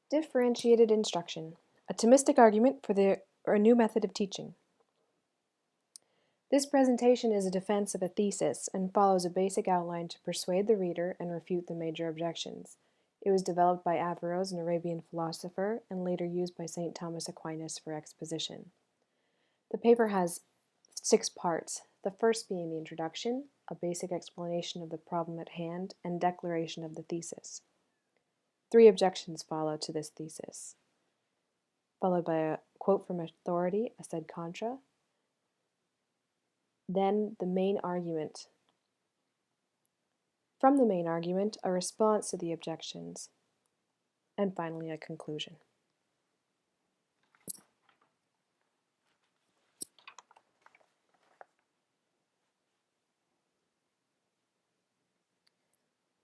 Differentiated instruction, a Thomistic argument for a new method of teaching. This presentation is a defense of a thesis and follows a basic outline to persuade the reader and refute the major objections. It was developed by Averroes, an Arabian philosopher, and later used by St. Thomas Aquinas for exposition. The paper has 6 parts, the first being the introduction, a basic explanation of the problem at hand, and declaration of the thesis. 3 objections follow to this thesis, followed by a quote from authority, a sed contra, then the main argument. From the main argument, a response to the objections, and finally a conclusion.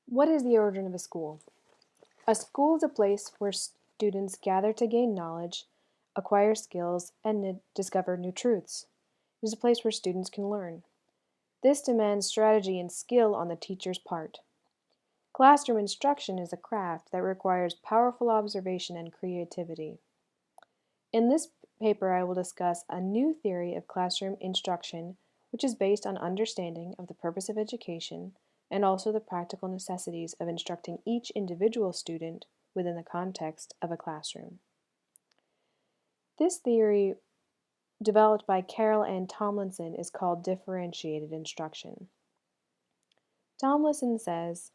What is the origin of a school? A school is a place where students gather to gain knowledge, acquire skills, and discover new truths. It is a place where students can learn. This demands strategy and skill on the teacher's part. Classroom instruction is a craft that requires powerful observation and creativity. In this paper, I will discuss a new theory of classroom instruction, which is based on understanding of the purpose of education and also the practical necessities of instructing each individual student within the context of a classroom. This theory, developed by Carol Ann Tomlinson, is called differentiated instruction. Tomlinson says,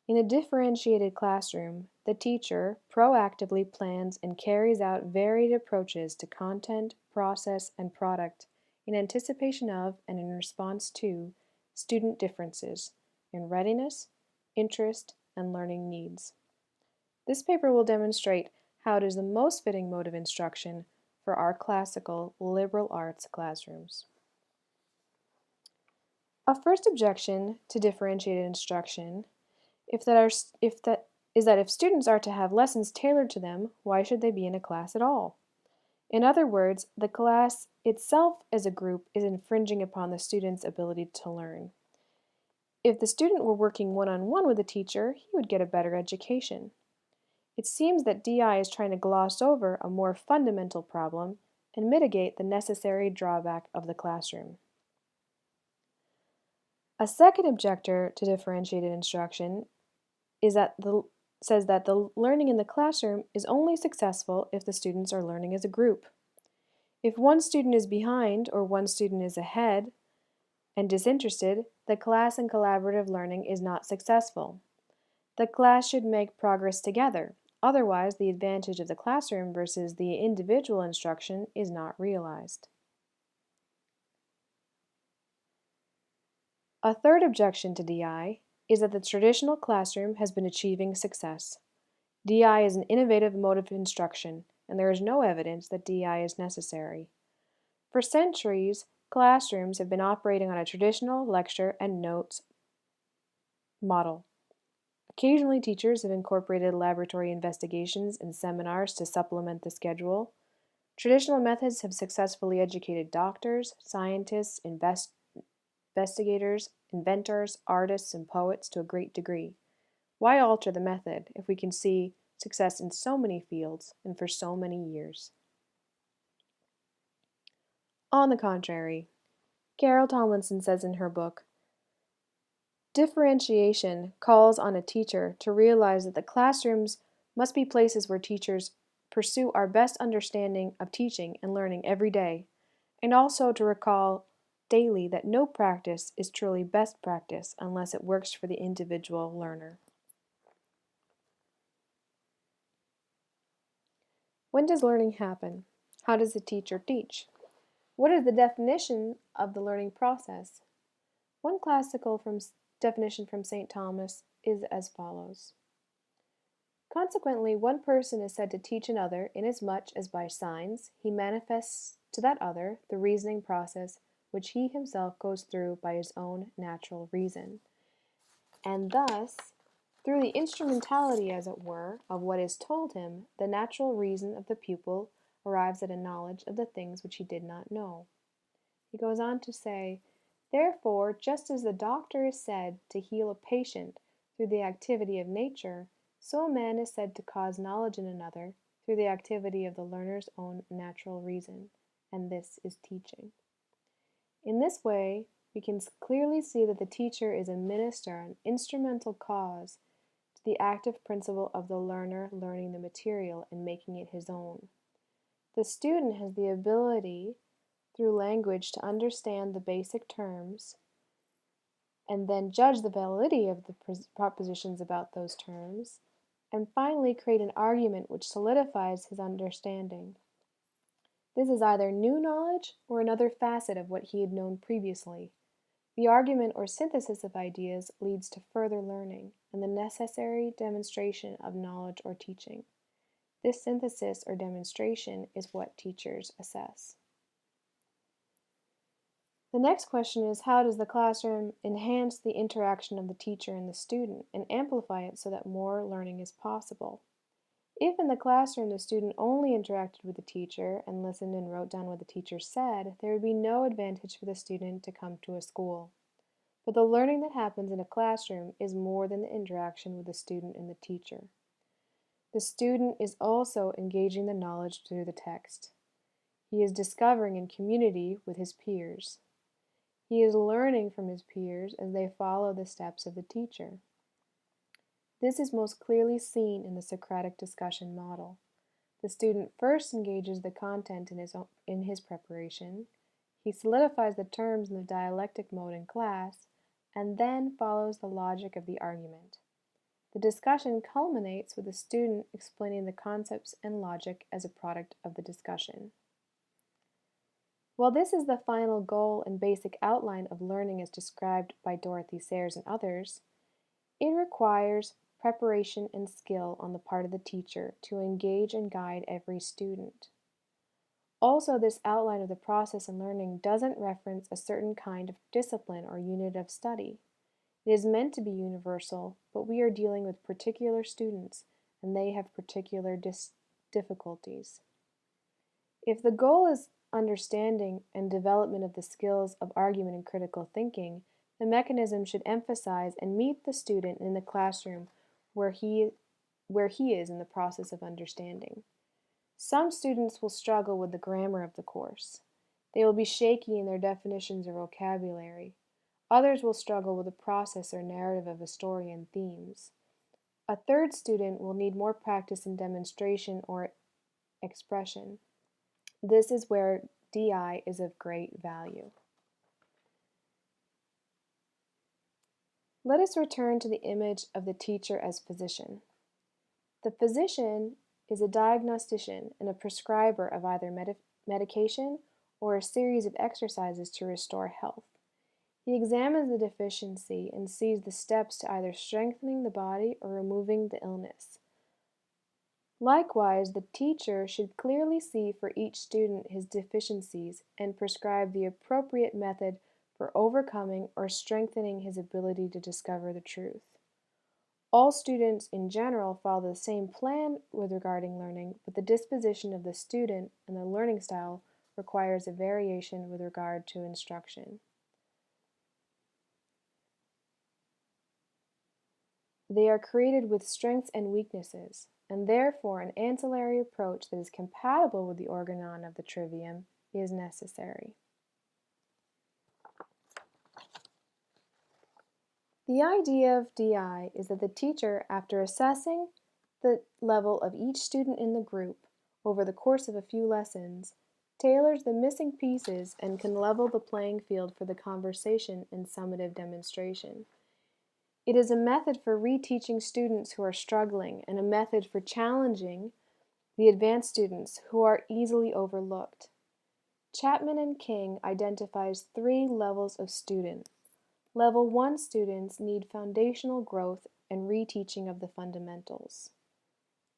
in a differentiated classroom, the teacher proactively plans and carries out varied approaches to content, process, and product in anticipation of and in response to student differences in readiness, interest, and learning needs. This paper will demonstrate how it is the most fitting mode of instruction for our classical liberal arts classrooms. A first objection to differentiated instruction is that if students are to have lessons tailored to them, why should they be in a class at all? In other words, the class itself as a group is infringing upon the student's ability to learn. If the student were working one-on-one with a teacher, he would get a better education. It seems that DI is trying to gloss over a more fundamental problem and mitigate the necessary drawback of the classroom. A second objector to differentiated instruction says that the learning in the classroom is only successful if the students are learning as a group. If one student is behind or one student is ahead and disinterested, the class and collaborative learning is not successful. The class should make progress together. Otherwise, the advantage of the classroom versus the individual instruction is not realized. A third objection to DI is that the traditional classroom has been achieving success. DI is an innovative mode of instruction, and there is no evidence that DI is necessary. For centuries, classrooms have been operating on a traditional lecture and notes model. Occasionally, teachers have incorporated laboratory investigations and seminars to supplement the schedule. Traditional methods have successfully educated doctors, scientists, investigators, inventors, artists, and poets to a great degree. Why alter the method if we can see success in so many fields and for so many years? On the contrary, Carol Tomlinson says in her book, differentiation calls on a teacher to realize that the classrooms must be places where teachers pursue our best understanding of teaching and learning every day, and also to recall daily that no practice is truly best practice unless it works for the individual learner. When does learning happen? How does a teacher teach? What is the definition of the learning process? One classical definition from St. Thomas is as follows. Consequently, one person is said to teach another inasmuch as by signs he manifests to that other the reasoning process which he himself goes through by his own natural reason. And thus, through the instrumentality, as it were, of what is told him, the natural reason of the pupil arrives at a knowledge of the things which he did not know. He goes on to say, therefore, just as the doctor is said to heal a patient through the activity of nature, So a man is said to cause knowledge in another through the activity of the learner's own natural reason, and this is teaching. In this way, we can clearly see that the teacher is a minister, an instrumental cause to the active principle of the learner learning the material and making it his own. The student has the ability through language to understand the basic terms and then judge the validity of the propositions about those terms, and finally create an argument which solidifies his understanding. This is either new knowledge or another facet of what he had known previously. The argument or synthesis of ideas leads to further learning and the necessary demonstration of knowledge or teaching. This synthesis or demonstration is what teachers assess. The next question is, how does the classroom enhance the interaction of the teacher and the student and amplify it so that more learning is possible? If in the classroom the student only interacted with the teacher and listened and wrote down what the teacher said, there would be no advantage for the student to come to a school. But the learning that happens in a classroom is more than the interaction with the student and the teacher. The student is also engaging the knowledge through the text. He is discovering in community with his peers. He is learning from his peers as they follow the steps of the teacher. This is most clearly seen in the Socratic discussion model. The student first engages the content in his preparation, he solidifies the terms in the dialectic mode in class, and then follows the logic of the argument. The discussion culminates with the student explaining the concepts and logic as a product of the discussion. While this is the final goal and basic outline of learning as described by Dorothy Sayers and others, it requires preparation and skill on the part of the teacher to engage and guide every student. Also, this outline of the process in learning doesn't reference a certain kind of discipline or unit of study. It is meant to be universal, but we are dealing with particular students, and they have particular difficulties. If the goal is understanding and development of the skills of argument and critical thinking, the mechanism should emphasize and meet the student in the classroom where he is in the process of understanding. Some students will struggle with the grammar of the course. They will be shaky in their definitions or vocabulary. Others will struggle with the process or narrative of a story and themes. A third student will need more practice in demonstration or expression. This is where DI is of great value. Let us return to the image of the teacher as physician. The physician is a diagnostician and a prescriber of either medication or a series of exercises to restore health. He examines the deficiency and sees the steps to either strengthening the body or removing the illness. Likewise, the teacher should clearly see for each student his deficiencies and prescribe the appropriate method for overcoming or strengthening his ability to discover the truth. All students in general follow the same plan with regarding learning, but the disposition of the student and the learning style requires a variation with regard to instruction. They are created with strengths and weaknesses, and therefore an ancillary approach that is compatible with the organon of the Trivium is necessary. The idea of DI is that the teacher, after assessing the level of each student in the group over the course of a few lessons, tailors the missing pieces and can level the playing field for the conversation and summative demonstration. It is a method for reteaching students who are struggling and a method for challenging the advanced students who are easily overlooked. Chapman and King identifies 3 levels of student. Level 1 students need foundational growth and reteaching of the fundamentals.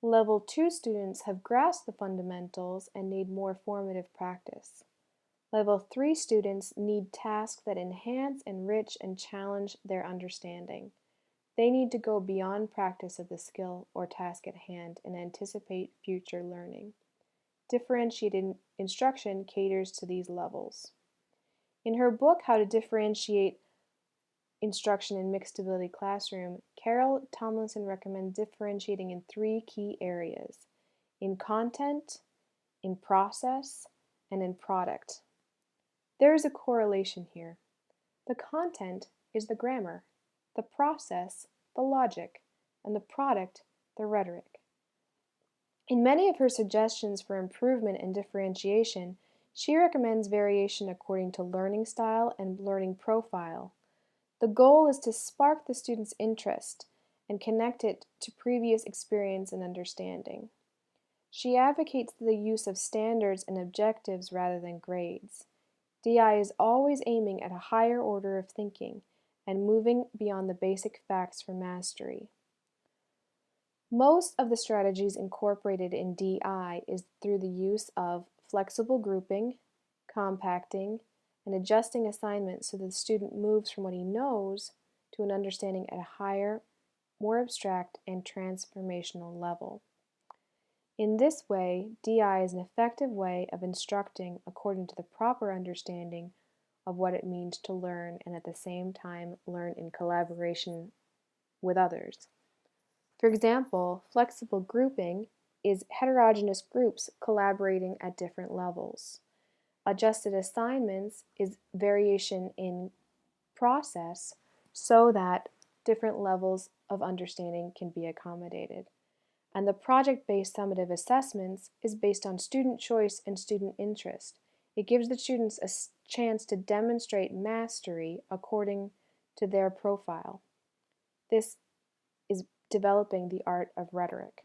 Level 2 students have grasped the fundamentals and need more formative practice. Level 3 students need tasks that enhance, enrich, and challenge their understanding. They need to go beyond practice of the skill or task at hand and anticipate future learning. Differentiated instruction caters to these levels. In her book, How to Differentiate instruction in mixed ability classroom, Carol Tomlinson recommends differentiating in 3 key areas: in content, in process, and in product. There is a correlation here. The content is the grammar, the process, the logic, and the product, the rhetoric. In many of her suggestions for improvement and differentiation, she recommends variation according to learning style and learning profile. The goal is to spark the student's interest and connect it to previous experience and understanding. She advocates the use of standards and objectives rather than grades. DI is always aiming at a higher order of thinking and moving beyond the basic facts for mastery. Most of the strategies incorporated in DI is through the use of flexible grouping, compacting, and adjusting assignments so that the student moves from what he knows to an understanding at a higher, more abstract, and transformational level. In this way, DI is an effective way of instructing according to the proper understanding of what it means to learn and at the same time learn in collaboration with others. For example, flexible grouping is heterogeneous groups collaborating at different levels. Adjusted assignments is variation in process so that different levels of understanding can be accommodated. And the project-based summative assessments is based on student choice and student interest. It gives the students a chance to demonstrate mastery according to their profile. This is developing the art of rhetoric.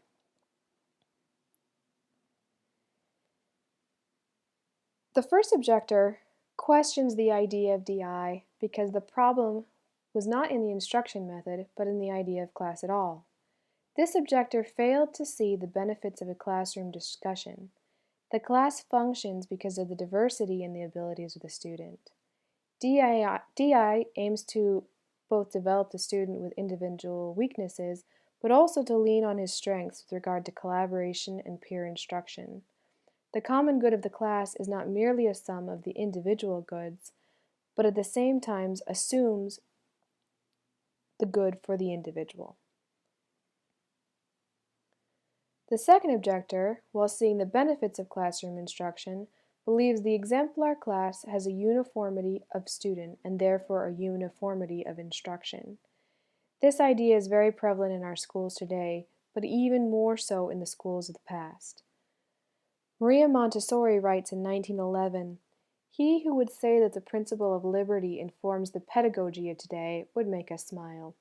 The first objector questions the idea of DI because the problem was not in the instruction method, but in the idea of class at all. This objector failed to see the benefits of a classroom discussion. The class functions because of the diversity in the abilities of the student. DI aims to both develop the student with individual weaknesses, but also to lean on his strengths with regard to collaboration and peer instruction. The common good of the class is not merely a sum of the individual goods, but at the same time assumes the good for the individual. The second objector, while seeing the benefits of classroom instruction, believes the exemplar class has a uniformity of student and therefore a uniformity of instruction. This idea is very prevalent in our schools today, but even more so in the schools of the past. Maria Montessori writes in 1911, "He who would say that the principle of liberty informs the pedagogy of today would make us smile.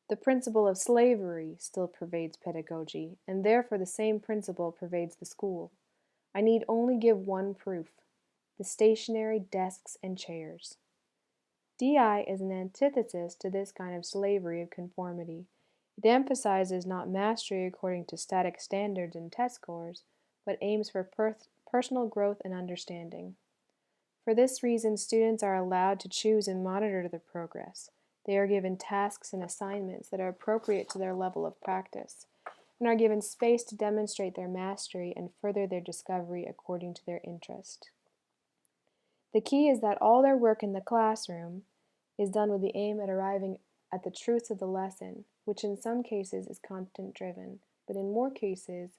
The principle of slavery still pervades pedagogy, and therefore the same principle pervades the school. I need only give one proof: the stationary desks and chairs." DI is an antithesis to this kind of slavery of conformity. It emphasizes not mastery according to static standards and test scores, but aims for personal growth and understanding. For this reason, students are allowed to choose and monitor their progress. They are given tasks and assignments that are appropriate to their level of practice, and are given space to demonstrate their mastery and further their discovery according to their interest. The key is that all their work in the classroom is done with the aim at arriving at the truths of the lesson, which in some cases is content-driven, but in more cases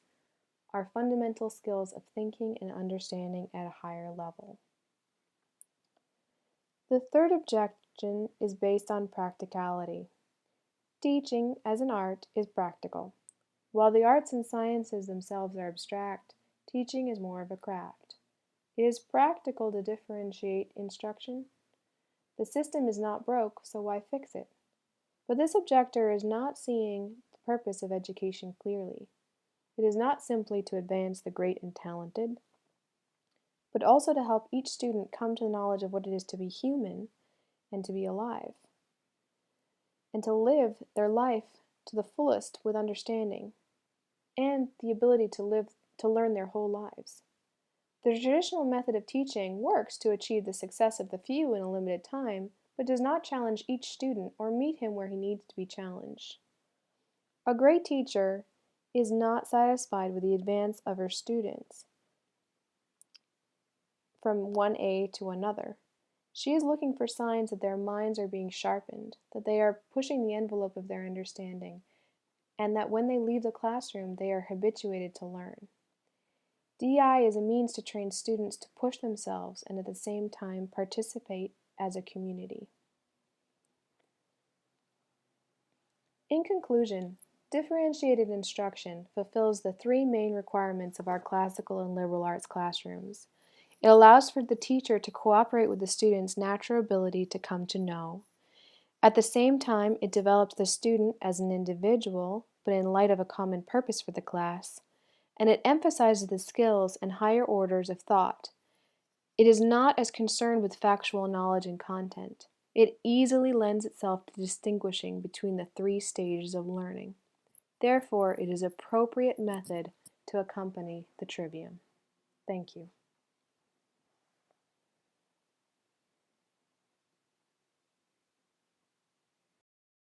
are fundamental skills of thinking and understanding at a higher level. The third objection is based on practicality. Teaching, as an art, is practical. While the arts and sciences themselves are abstract, teaching is more of a craft. It is practical to differentiate instruction. The system is not broke, so why fix it? But this objector is not seeing the purpose of education clearly. It is not simply to advance the great and talented, but also to help each student come to the knowledge of what it is to be human and to be alive, and to live their life to the fullest with understanding and the ability to learn their whole lives. The traditional method of teaching works to achieve the success of the few in a limited time, but does not challenge each student or meet him where he needs to be challenged. A great teacher is not satisfied with the advance of her students from one A to another. She is looking for signs that their minds are being sharpened, that they are pushing the envelope of their understanding, and that when they leave the classroom, they are habituated to learn. DI is a means to train students to push themselves and at the same time participate as a community. In conclusion, differentiated instruction fulfills the three main requirements of our classical and liberal arts classrooms. It allows for the teacher to cooperate with the student's natural ability to come to know. At the same time, it develops the student as an individual, but in light of a common purpose for the class, and it emphasizes the skills and higher orders of thought. It is not as concerned with factual knowledge and content. It easily lends itself to distinguishing between the three stages of learning. Therefore, it is an appropriate method to accompany the Trivium. Thank you.